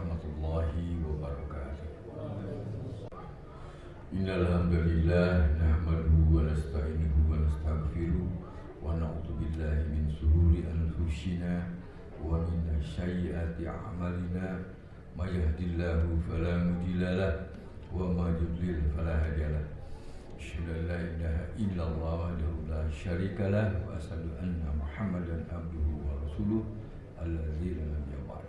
warahmatullahi wabarakatuh. Innal hamdalillah nahmaduhu wa nasta'inuhu wa nastaghfiruh wa na'udzu billahi min shururi anfusina wa min sayyiati a'malina. May yahdihillahu fala mudilla lahu wa may yudlil fala hadiya lahu. Asyhadu an la ilaha illallah wahdahu la syarika lahu wa asyhadu anna Muhammadan abduhu wa rasuluh alladzi la nabiyya ba'dahu.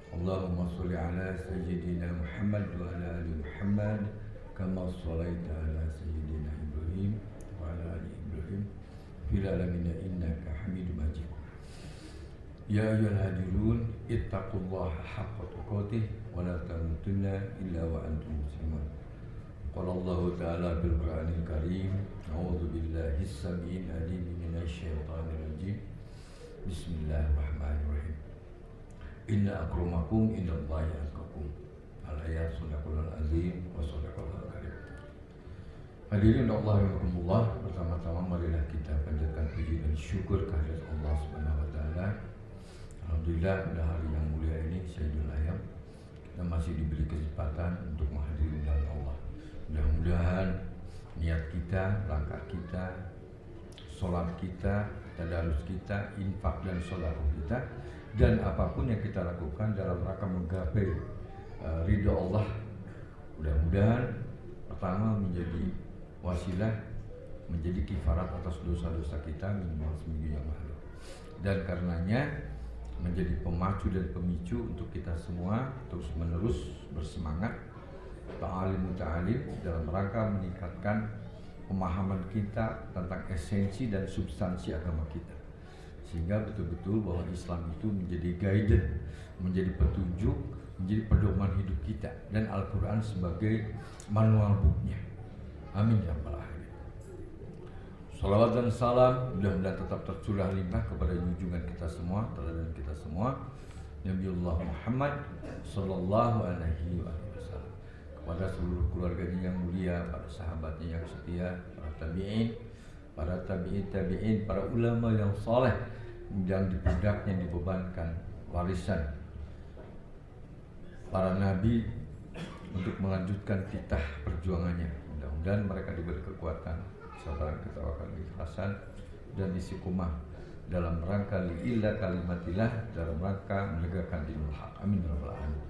Allahumma sholli ala sayyidina Muhammad wa ala ali Muhammad kama shallaita ala sayyidina Ibrahim wa ala ali Ibrahim fil alamin innaka Hamidum Majid. Ya ayyuhal hadirun ittaqullaha haqqa tuqatih wa la tamutunna illa wa antum muslimun. Qala Allah ta'ala bil Qur'anil Karim, a'udzu billahi as-sami'il 'alim minasy syaithanir rajim. Bismillahirrahmanirrahim. Inna akramakum indallahi atqakum. Al-ayat sadaqallahul azim wa sadaqallahul karim. Hadirin Allah rahimakumullah, pertama-tama marilah kita panjatkan puji dan syukur kehadirat Allah Subhanahu wa taala. Alhamdulillah pada hari yang mulia ini Sayyidul Ayyam kita masih diberi kesempatan untuk menghadiri undangan Allah. Mudah-mudahan niat kita, langkah kita, sholat kita, tadarus kita, infak dan sholawat kita, dan apapun yang kita lakukan dalam rangka menggapai ridha Allah, mudah-mudahan pertama menjadi wasilah, menjadi kifarat atas dosa-dosa kita minimal seminggu yang lalu, dan karenanya menjadi pemacu dan pemicu untuk kita semua terus menerus bersemangat ta'alim dalam rangka meningkatkan pemahaman kita tentang esensi dan substansi agama kita, sehingga betul-betul bahwa Islam itu menjadi guidance, menjadi petunjuk, menjadi pedoman hidup kita, dan Al-Quran sebagai manual booknya. Amin ya rabbal alamin. Salawat dan salam mudah-mudahan tetap tercurah limpah kepada junjungan kita semua, teladan kita semua, Nabiullah Muhammad sallallahu alaihi wasallam, kepada seluruh keluarganya yang mulia, para sahabatnya yang setia, para tabi'in, para ulama yang saleh yang di pundaknya dibebankan warisan para nabi untuk melanjutkan titah perjuangannya. Mudah-mudahan mereka diberi kekuatan, kesabaran, ketawakan, keikhlasan, dan istiqomah dalam rangka li'illah kalimatillah, dalam rangka menegakkan dinul haq. Amin ya rabbal alamin.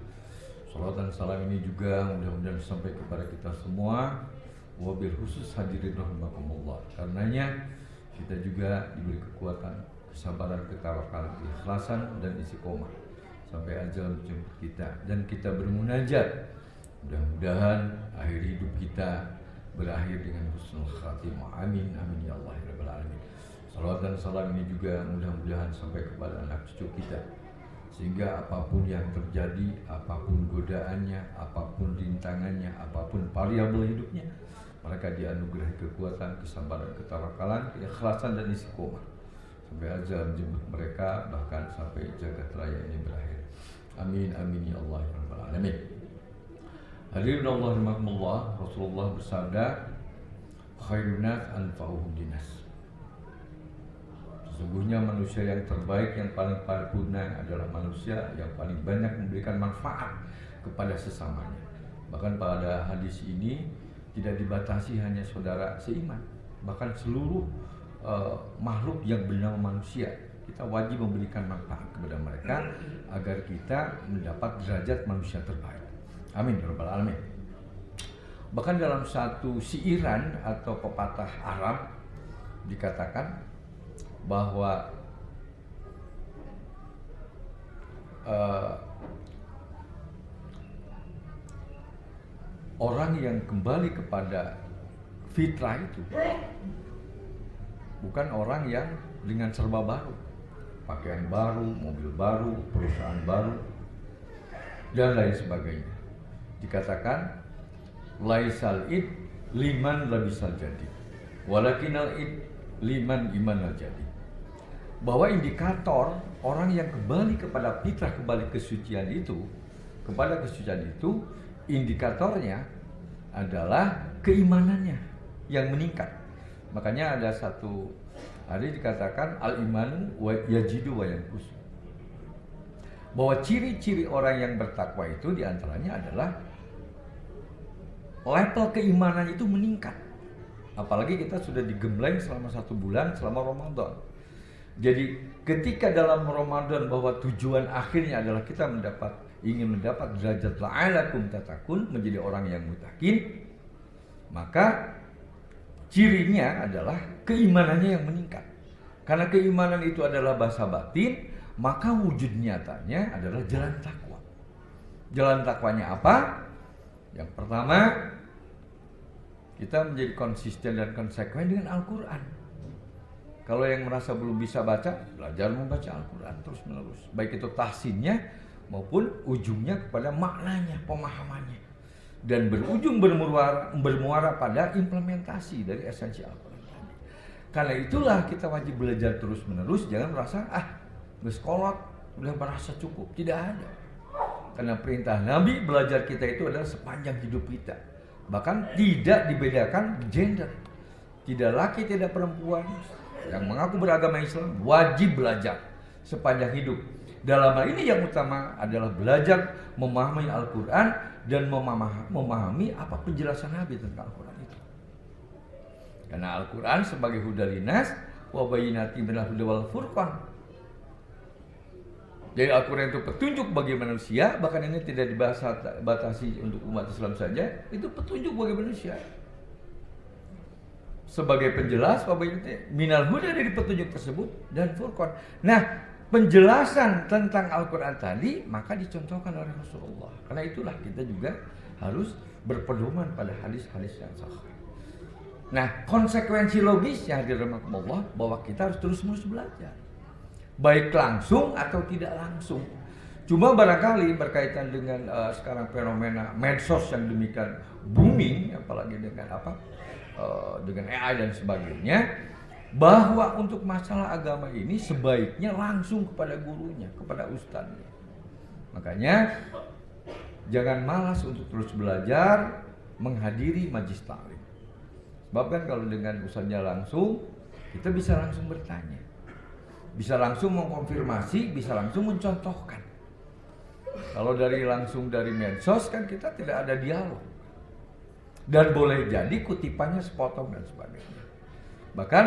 Salawat dan salam ini juga mudah-mudahan sampai kepada kita semua, wabil khusus hadirin rahimakumullah. Karenanya kita juga diberi kekuatan, kesabaran, ketawakalan, keikhlasan, dan istiqomah sampai ajal menjemput kita, dan kita bermunajat. Mudah-mudahan akhir hidup kita berakhir dengan husnul khatimah. Amin amin ya Allah ya rabbal alamin. Salawat dan salam ini juga mudah-mudahan sampai kepada anak cucu kita, sehingga apapun yang terjadi, apapun godaannya, apapun rintangannya, apapun variabel hidupnya, mereka dianugerahi kekuatan, kesabaran, ketawakalan, keikhlasan, dan istiqomah sampai ajal menjemput mereka, bahkan sampai jagat raya ini berakhir. Amin amin ya Allah ya rabbal alamin. Hadirin Allah rahimakumullah, Rasulullah bersabda, khairun nas anfa'uhum linnas. Sesungguhnya manusia yang terbaik, yang paling paripurna adalah manusia yang paling banyak memberikan manfaat kepada sesamanya. Bahkan pada hadis ini tidak dibatasi hanya saudara seiman, bahkan seluruh makhluk yang bernama manusia, kita wajib memberikan manfaat kepada mereka agar kita mendapat derajat manusia terbaik. Amin ya rabbal alamin. Bahkan dalam satu siiran atau pepatah Arab dikatakan bahwa orang yang kembali kepada fitrah itu bukan orang yang dengan serba baru, pakaian baru, mobil baru, perusahaan baru, dan lain sebagainya. Dikatakan laisal id liman labisal jadi walakinal id liman imanal jadi, bahwa indikator orang yang kembali kepada fitrah, kembali kesucian itu, indikatornya adalah keimanannya yang meningkat. Makanya ada satu hari dikatakan al imanu wa yajidu wa yanqus. bahwa ciri-ciri orang yang bertakwa itu diantaranya adalah level keimanan itu meningkat. Apalagi kita sudah digembleng selama 1 bulan selama Ramadan. Jadi ketika dalam Ramadan bahwa tujuan akhirnya adalah kita ingin mendapat derajat la'alakum tatakun, menjadi orang yang mutakin, maka cirinya adalah keimanannya yang meningkat. Karena keimanan itu adalah bahasa batin, maka wujud nyatanya adalah jalan takwa. Jalan takwanya apa? Yang pertama, kita menjadi konsisten dan konsekuen dengan Al-Quran. Kalau yang merasa belum bisa baca, belajar membaca Al-Quran terus menerus. Baik itu tahsinnya maupun ujungnya kepada maknanya, pemahamannya. Dan berujung bermuara pada implementasi dari esensi Al-Quran tadi. Karena itulah kita wajib belajar terus menerus. Jangan merasa, bersekolah udah merasa cukup. Tidak ada. Karena perintah Nabi belajar kita itu adalah sepanjang hidup kita. Bahkan tidak dibedakan gender. Tidak laki, tidak perempuan. Yang mengaku beragama Islam wajib belajar sepanjang hidup. Dalam hal ini yang utama adalah belajar memahami Al-Quran dan memahami apa penjelasan Nabi tentang Al-Quran itu. Karena Al-Quran sebagai hudalinas wa bayyinatin minal huda wal furqan. Jadi Al-Quran itu petunjuk bagi manusia, bahkan ini tidak dibatasi untuk umat Islam saja, itu petunjuk bagi manusia. Sebagai penjelas wa bayyinatin minal huda dari petunjuk tersebut dan furqan. Nah, penjelasan tentang Al-Quran tadi maka dicontohkan oleh Rasulullah. Karena itulah kita juga harus berpedoman pada hadis-hadis yang sahih. Nah, konsekuensi logisnya dirahmatullah bahwa kita harus terus-menerus belajar. Baik langsung atau tidak langsung. Cuma barangkali berkaitan dengan sekarang fenomena medsos yang demikian booming, apalagi dengan dengan AI dan sebagainya, bahwa untuk masalah agama ini sebaiknya langsung kepada gurunya, kepada ustadznya. Makanya jangan malas untuk terus belajar, menghadiri majlis taklim. Sebab kan kalau dengan ustadznya langsung, kita bisa langsung bertanya, bisa langsung mengkonfirmasi, bisa langsung mencontohkan. Kalau langsung dari medsos kan kita tidak ada dialog. Dan boleh jadi kutipannya sepotong dan sebagainya. Bahkan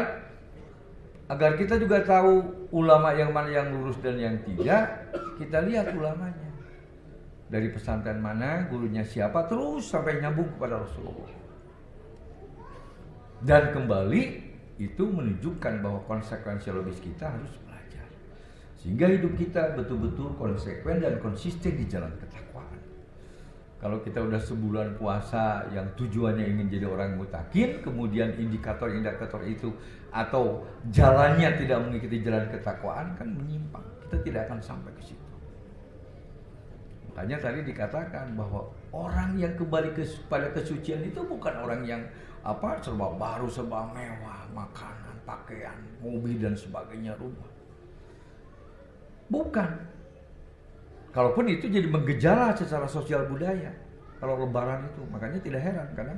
agar kita juga tahu ulama yang mana yang lurus dan yang tidak, kita lihat ulamanya. Dari pesantren mana, gurunya siapa, terus sampai nyambung kepada Rasulullah. Dan kembali itu menunjukkan bahwa konsekuensi logis kita harus belajar. Sehingga hidup kita betul-betul konsekuen dan konsisten di jalan ketakwaan. Kalau kita udah sebulan puasa yang tujuannya ingin jadi orang mutakin, kemudian indikator-indikator itu atau jalannya tidak mengikuti jalan ketakwaan, kan menyimpang. Kita tidak akan sampai ke situ. Makanya tadi dikatakan bahwa orang yang kembali pada kesucian itu bukan orang yang serba baru, serba mewah, makanan, pakaian, mobil dan sebagainya, rumah. Bukan. Kalaupun itu jadi menggejala secara sosial budaya. Kalau lebaran itu, makanya tidak heran karena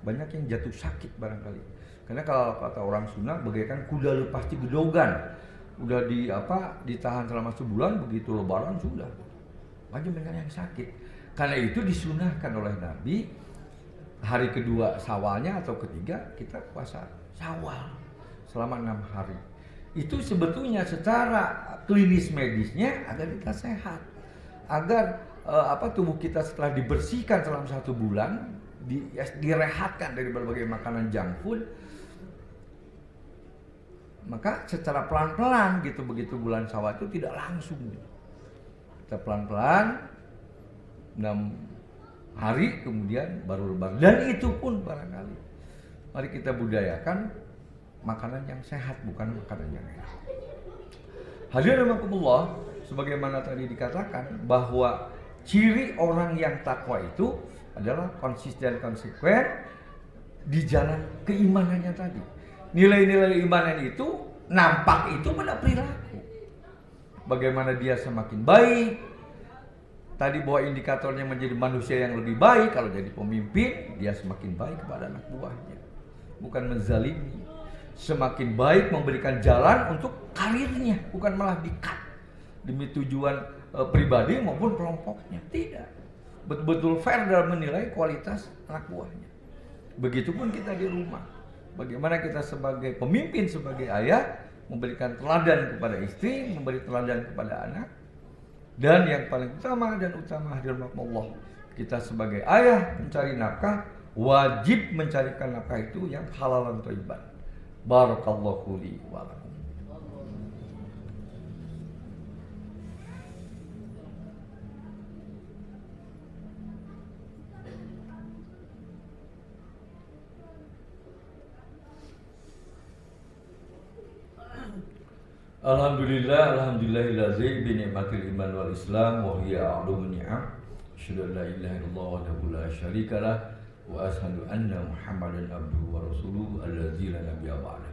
banyak yang jatuh sakit barangkali. Karena kalau kata orang Sunda bagaikan kuda lepas gedogan. Udah ditahan selama sebulan, begitu lebaran sudah. Banyak yang sakit. Karena itu disunahkan oleh Nabi hari kedua Syawalnya atau ketiga kita puasa Syawal selama 6 hari. Itu sebetulnya secara klinis medisnya agar kita sehat. Agar tubuh kita setelah dibersihkan selama 1 bulan, direhatkan dari berbagai makanan junk food, maka secara pelan-pelan gitu, begitu bulan Syawal itu tidak langsung gitu. Kita pelan-pelan 6 hari kemudian baru lebaran, dan itu pun barangkali mari kita budayakan makanan yang sehat, bukan makanan yang enak. Hadirin rahimakumullah, sebagaimana tadi dikatakan bahwa ciri orang yang takwa itu adalah konsisten konsekuen di jalan keimanannya tadi. Nilai-nilai keimanan itu nampak itu pada perilaku. Bagaimana dia semakin baik. Tadi bahwa indikatornya menjadi manusia yang lebih baik. Kalau jadi pemimpin, dia semakin baik kepada anak buahnya, bukan menzalimi. Semakin baik memberikan jalan untuk karirnya, bukan malah di-cut demi tujuan pribadi maupun kelompoknya. Tidak. Betul-betul fair dalam menilai kualitas anak buahnya. Begitupun kita di rumah. Bagaimana kita sebagai pemimpin, sebagai ayah, memberikan teladan kepada istri, memberi teladan kepada anak. Dan yang paling utama hadirin rahimakumullah, kita sebagai ayah mencari nafkah, wajib mencarikan nafkah itu yang halal dan thayyiban. Barakallahu li wa lakum. Alhamdulillahillazi bi ni'matil iman wal islam wa hiya a'dhamu ni'am. Asyhadu an la ilaha illallah wahdahu la syarikalah wa asyhadu anna Muhammadan abduhu wa rasuluhu allazi la nabiyya ba'da.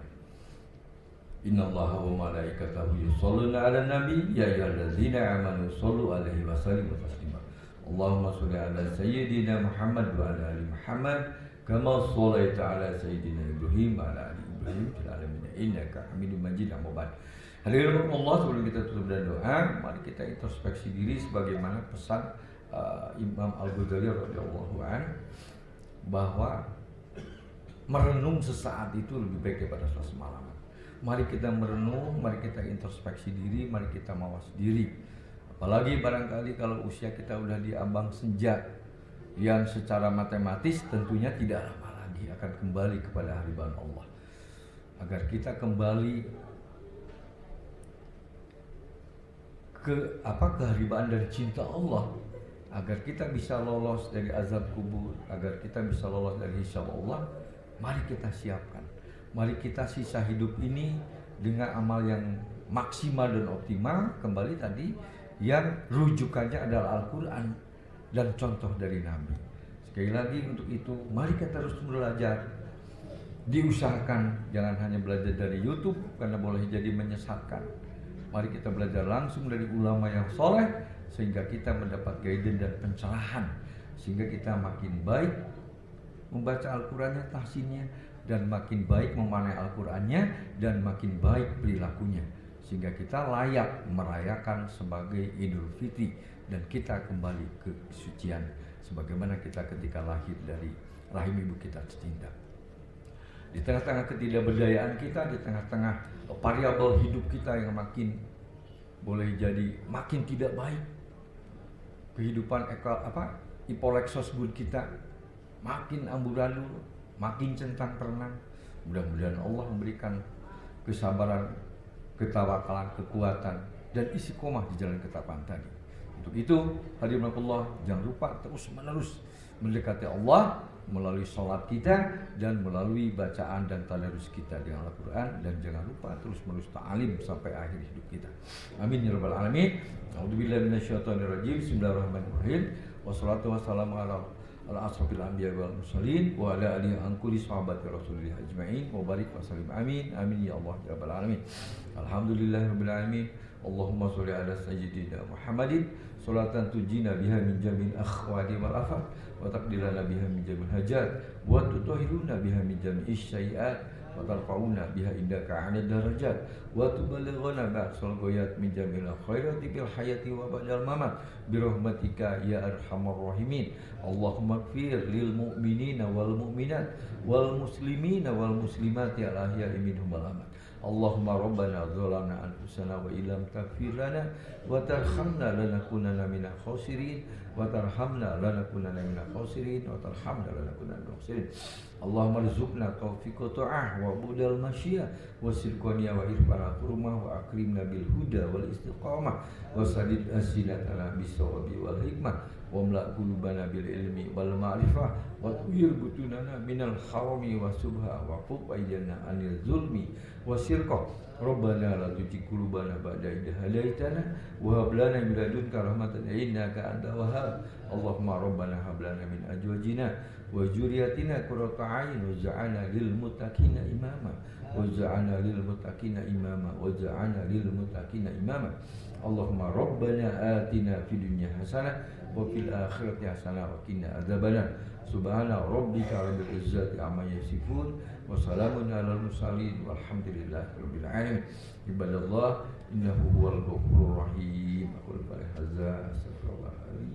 Innallaha wa malaikatahu yusholluna 'alan nabi ya ayyuhallazina amanu shollu 'alaihi wa sallimu taslima. Allahumma sholli 'ala sayyidina Muhammad wa 'ala ali Muhammad kama shallaita 'ala sayyidina Ibrahim wa 'ala ali Ibrahim fil alamin innaka Hamidum Majid. Amma ba'd. Hadirin rahimakumullah, sebelum kita tutup dan doa, mari kita introspeksi diri sebagaimana pesan Imam Al-Ghazali radhiyallahu anhu bahwa merenung sesaat itu lebih baik daripada salat semalaman. Mari kita merenung, mari kita introspeksi diri, mari kita mawas diri. Apalagi barangkali kalau usia kita udah di ambang senja yang secara matematis tentunya tidak lama lagi akan kembali kepada hadirat Allah. Agar kita kembali keharibaan dan cinta Allah, agar kita bisa lolos dari azab kubur, agar kita bisa lolos dari hisab Allah. Mari kita siapkan, mari kita sisa hidup ini dengan amal yang maksimal dan optimal. Kembali tadi, yang rujukannya adalah Al-Quran dan contoh dari Nabi. Sekali lagi, untuk itu mari kita terus belajar. Diusahakan jangan hanya belajar dari YouTube karena boleh jadi menyesatkan. Mari kita belajar langsung dari ulama yang soleh, sehingga kita mendapat guidance dan pencerahan, sehingga kita makin baik membaca Al-Qurannya, tahsinnya, dan makin baik memanai Al-Qurannya, dan makin baik perilakunya, sehingga kita layak merayakan sebagai Idul Fitri, dan kita kembali ke kesucian sebagaimana kita ketika lahir dari rahim ibu kita tercinta. Di tengah-tengah ketidakberdayaan kita, di tengah-tengah variabel hidup kita yang makin boleh jadi makin tidak baik, kehidupan ipolexosbud kita makin amburadul, makin centang perenang. Mudah-mudahan Allah memberikan kesabaran, ketawakalan, kekuatan, dan istiqomah di jalan ketakwaan tadi. Untuk itu, hadirin Allah, jangan lupa terus-menerus mendekati Allah melalui sholat kita dan melalui bacaan dan tadarus kita dengan Al-Quran, dan jangan lupa terus-menerus ta'alim sampai akhir hidup kita. Amin ya rabbal alamin. A'udzubillahi minasyaitonirrajim. Bismillahirrahmanirrahim. Wassalatu wassalamu ala asrofil anbiya wal mursalin wa ala alihi angkuli sahabati rasulillah ajma'in wa barik wa sallim. Amin amin ya Allah ya rabbal alamin. Alhamdulillahirabbil alamin. Allahumma sholli ala sayyidina Muhammadin salatan tujina biha min jamil akhwati wal afat wa taqdilana biha min jamil hajat wa tutahhiruna biha min jamil syai'at wa tarfa'una biha indaka 'ala darajat wa tuballighuna ba'sal ghayat min jamil khairati bil hayati wa ba'dal mamat bi rahmatika ya arhamar rahimin. Allahumma ighfir lil mu'minina wal mu'minat wal muslimina wal muslimati al ahya'i minhum wal amwat. Allahumma rabbana zalamna anfusana wa illam taghfir lana wa tarhamna lanakunanna minal khasirin wa tarhamna lanakunanna minal khasirin wa tarhamna lanakunanna minal khasirin. Allahumma rizqna taufiqa ta'ah wa budal masyiyah wa sidqaniya wa irfana hurmah wa akrimna bil huda wal istiqamah wa sadid asinatana bis sawabi wal hikmah wa mla' qulubana bil ilmi wal ma'rifah wa tuhir butunana minal harami wa subha wa qub aydana anil zulmi wa sirqa. Rabbana la tuzigh qulubana ba'da idh hadaitana wa hab lana min ladunka rahmatan innaka antal wahhab. Allahumma rabbana hab lana min azwajina wa dzurriyyatina qurrata a'yun waj'alna lil muttaqina imama waj'alna lil muttaqina imama waj'alna lil muttaqina imama. Allahumma rabbana atina fid dunya hasanah wa fil akhirati hasanah wa qina adzabannar. Subhana rabbika rabbil izzati amma yasifun wa salamun alal mursalin walhamdulillahi rabbil alamin. Ibadallah innahu huwal ghafurur rahim. Aqul qawli hadza astaghfirullah li